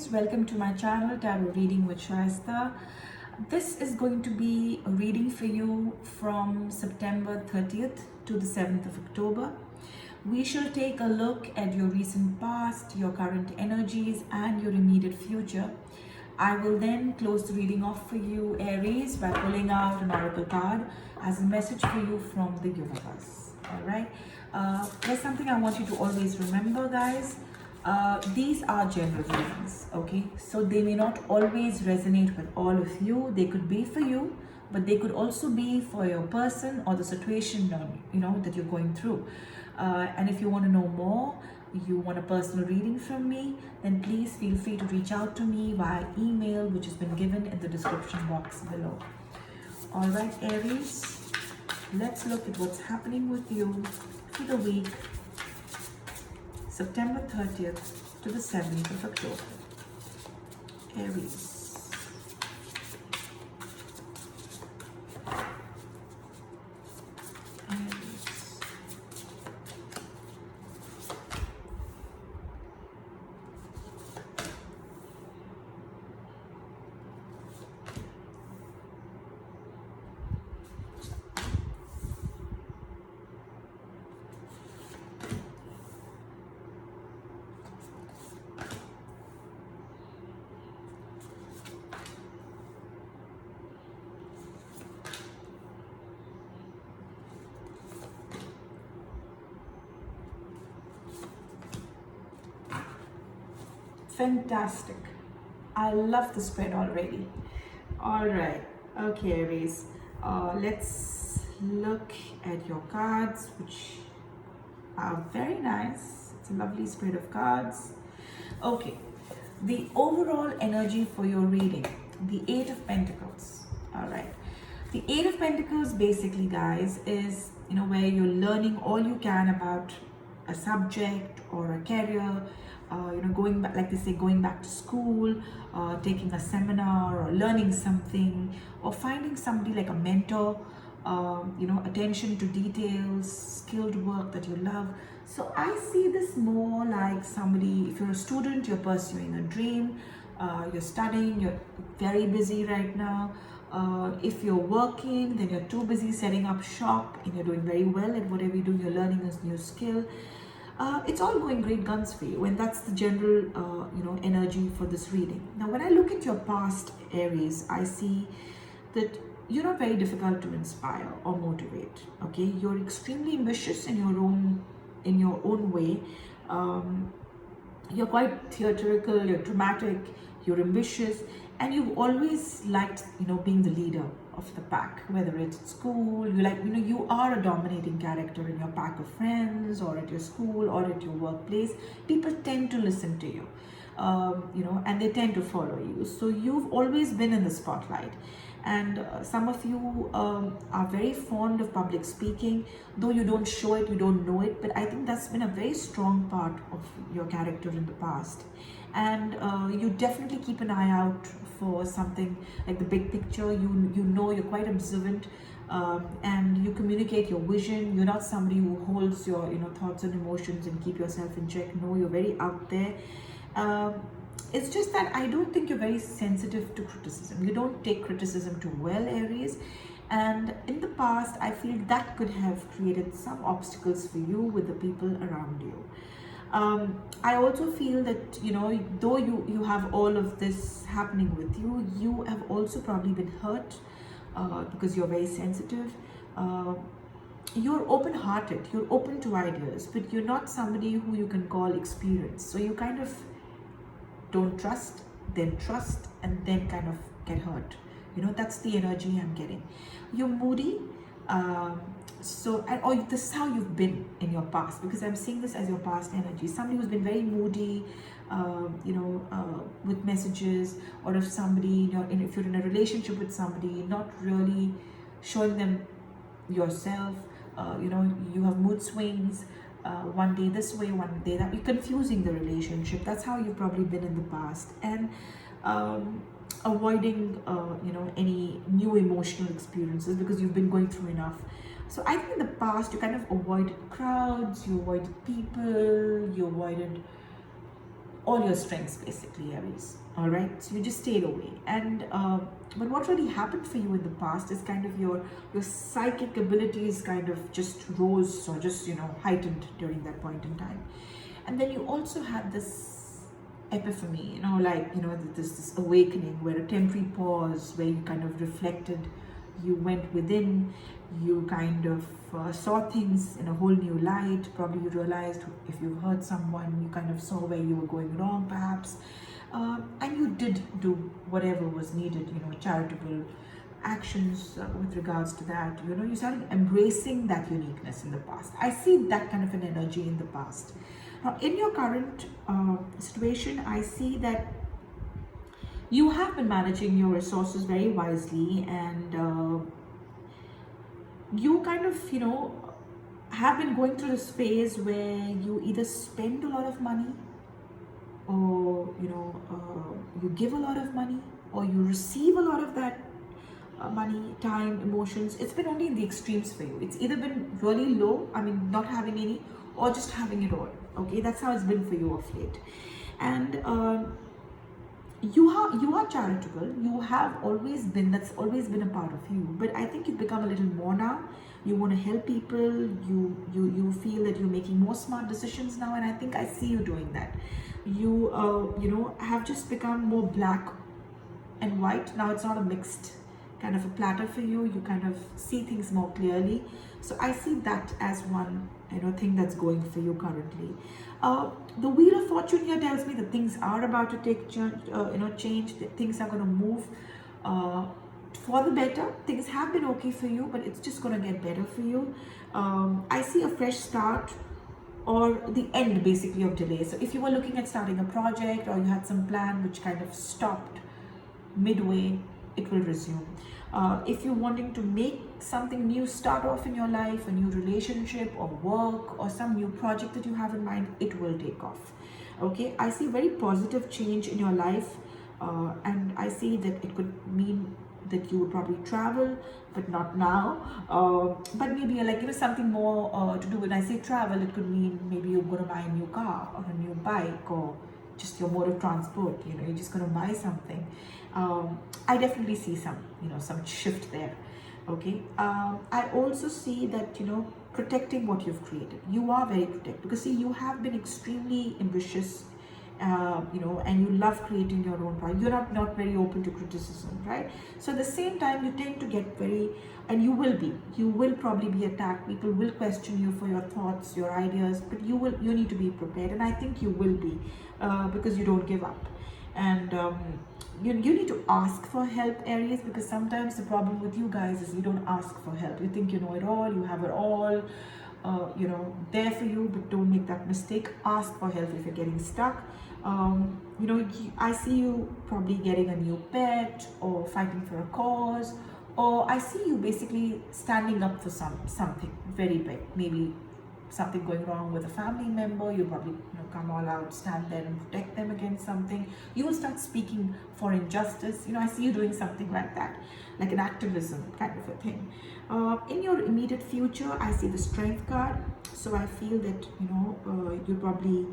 Aries, welcome to my channel Tarot Reading with Shaista. This is going to be a reading for you from September 30th to the 7th of October. We shall take a look at your recent past, your current energies, and your immediate future. I will then close the reading off for you, Aries, by pulling out an oracle card as a message for you from the universe. All right. There's something I want you to always remember, guys. These are general readings, okay? So they may not always resonate with all of you. They could be for you, but they could also be for your person or the situation, that you're going through. And if you want to know more, you want a personal reading from me, then please feel free to reach out to me via email, which has been given in the description box below. All right, Aries, let's look at what's happening with you for the week September 30th to the 7th of October. Aries. Fantastic. I love the spread already. All right. Okay, Aries. Let's look at your cards, which are very nice. It's a lovely spread of cards. Okay. The overall energy for your reading, the Eight of Pentacles. All right. The Eight of Pentacles basically, guys, is, where you're learning all you can about a subject or a career, going back, like they say, going back to school, taking a seminar or learning something, or finding somebody like a mentor, attention to details, skilled work that you love. So I see this more like somebody, if you're a student, you're pursuing a dream, you're studying, you're very busy right now. If you're working, then you're too busy setting up shop and you're doing very well at whatever you do, you're learning a new skill. It's all going great guns for you, and that's the general energy for this reading. Now when I look at your past, Aries, I see that you're not very difficult to inspire or motivate. Okay, you're extremely ambitious in your own way. You're quite theatrical, you're dramatic, you're ambitious, and you've always liked being the leader of the pack, whether it's at school, you are a dominating character in your pack of friends, or at your school, or at your workplace. People tend to listen to you, and they tend to follow you. So you've always been in the spotlight. And some of you are very fond of public speaking, though you don't show it, you don't know it, but I think that's been a very strong part of your character in the past. And you definitely keep an eye out for something like the big picture. You're quite observant, and you communicate your vision. You're not somebody who holds your thoughts and emotions and keep yourself in check. No, you're very out there. It's just that I don't think you're very sensitive to criticism. You don't take criticism too well, Aries. And in the past, I feel that could have created some obstacles for you with the people around you. I also feel that, though you have all of this happening with you, you have also probably been hurt because you're very sensitive. You're open-hearted, you're open to ideas, but you're not somebody who you can call experienced. So you kind of don't trust, and then kind of get hurt. That's the energy I'm getting. You're moody. Or this is how you've been in your past, because I'm seeing this as your past energy. Somebody who's been very moody, with messages, or if somebody, if you're in a relationship with somebody, not really showing them yourself. You have mood swings. One day this way, one day that. You're confusing the relationship. That's how you've probably been in the past. And avoiding any new emotional experiences because you've been going through enough. So I think in the past you kind of avoided crowds, you avoided people, you avoided all your strengths basically, Aries. All right, so you just stayed away. And but what really happened for you in the past is kind of your psychic abilities kind of just rose, or just, you know, heightened during that point in time. And then you also had this epiphany, you know, like, you know, this awakening, where a temporary pause, where you kind of reflected, you went within, you kind of saw things in a whole new light. Probably you realized, if you've hurt someone, you kind of saw where you were going wrong perhaps, and you did do whatever was needed, you know, charitable actions with regards to that. You know, you started embracing that uniqueness in the past. I see that kind of an energy in the past. Now in your current situation, I see that you have been managing your resources very wisely, and you kind of, you know, have been going through this phase where you either spend a lot of money, or, you know, you give a lot of money, or you receive a lot of that money, time, emotions. It's been only in the extremes for you. It's either been really low, I mean, not having any, or just having it all. Okay, that's how it's been for you of late. And you are charitable. You have always been, that's always been a part of you, but I think you've become a little more now. You want to help people. You feel that you're making more smart decisions now, and I think I see you doing that. You know, have just become more black and white. Now it's not a mixed kind of a platter for you. You kind of see things more clearly. So I see that as one, you know, thing that's going for you currently. The wheel of fortune here tells me that things are about to take change. That things are going to move for the better. Things have been okay for you, but it's just going to get better for you. I see a fresh start, or the end basically of delay. So if you were looking at starting a project, or you had some plan which kind of stopped midway, it will resume. If you're wanting to make something new start off in your life, a new relationship or work, or some new project that you have in mind, it will take off. Okay, I see very positive change in your life, and I see that it could mean that you would probably travel, but not now. But maybe, like, you know, something more to do. When I say travel, it could mean maybe you're going to buy a new car, or a new bike, or just your mode of transport. You know, you're just going to buy something. I definitely see some, you know, some shift there. Okay. I also see that, you know, protecting what you've created. You are very protected, because see, you have been extremely ambitious, you know, and you love creating your own product. You're not very open to criticism, right? So at the same time, you tend to get very, and you will probably be attacked. People will question you for your thoughts, your ideas, but you need to be prepared, and I think you will be, because you don't give up. And you need to ask for help, Aries, because sometimes the problem with you guys is you don't ask for help. You think you know it all, you have it all, you know, there for you, but don't make that mistake. Ask for help if you're getting stuck. You know, I see you probably getting a new pet, or fighting for a cause, or I see you basically standing up for something very big. Maybe something going wrong with a family member, you probably, you know, come all out, stand there and protect them against something. You will start speaking for injustice. You know, I see you doing something like that, like an activism kind of a thing. In your immediate future, I see the Strength card. So I feel that, you know, you probably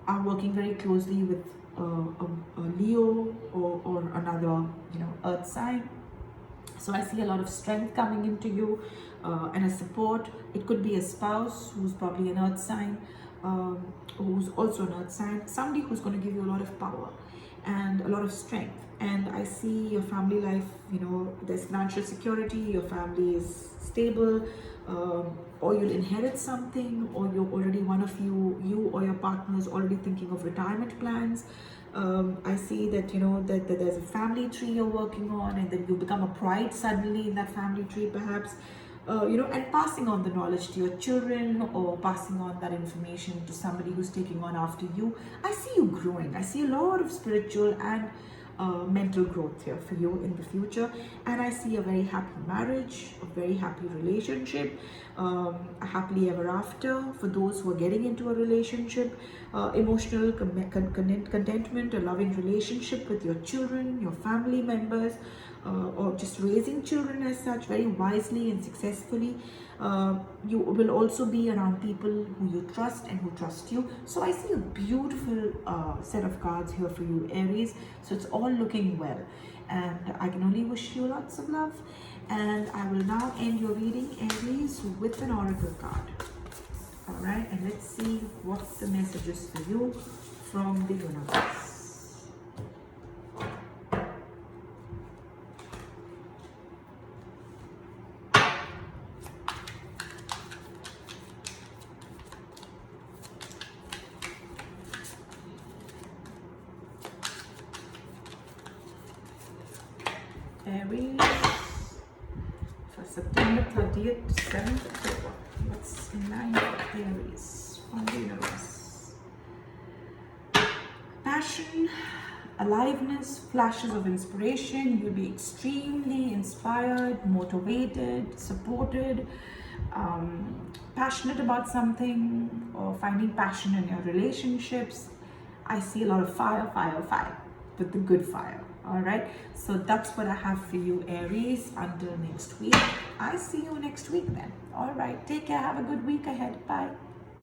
are working very closely with a Leo, or another, you know, earth sign. So I see a lot of strength coming into you, and a support. It could be a spouse who's probably an earth sign, who's also an earth sign, somebody who's going to give you a lot of power and a lot of strength. And I see your family life, you know, there's financial security, your family is stable, or you'll inherit something, or you're already, one of you or your partner is already thinking of retirement plans. I see that, you know, that there's a family tree you're working on, and then you become a pride suddenly in that family tree perhaps, you know, and passing on the knowledge to your children, or passing on that information to somebody who's taking on after you. I see you growing. I see a lot of spiritual and mental growth here for you in the future, and I see a very happy marriage, a very happy relationship, a happily ever after for those who are getting into a relationship, emotional contentment, a loving relationship with your children, your family members, or just raising children as such very wisely and successfully. You will also be around people who you trust and who trust you. So I see a beautiful set of cards here for you, Aries. So it's all looking well, and I can only wish you lots of love. And I will now end your reading, Aries, with an oracle card. All right, and let's see what the message is for you from the universe. Aries for September 30th to 7th October. What's in line for Aries from the universe? Passion, aliveness, flashes of inspiration. You'll be extremely inspired, motivated, supported, passionate about something, or finding passion in your relationships. I see a lot of fire, fire, fire, but the good fire. All right, so that's what I have for you, Aries, until next week. I see you next week then. All right, take care. Have a good week ahead. Bye.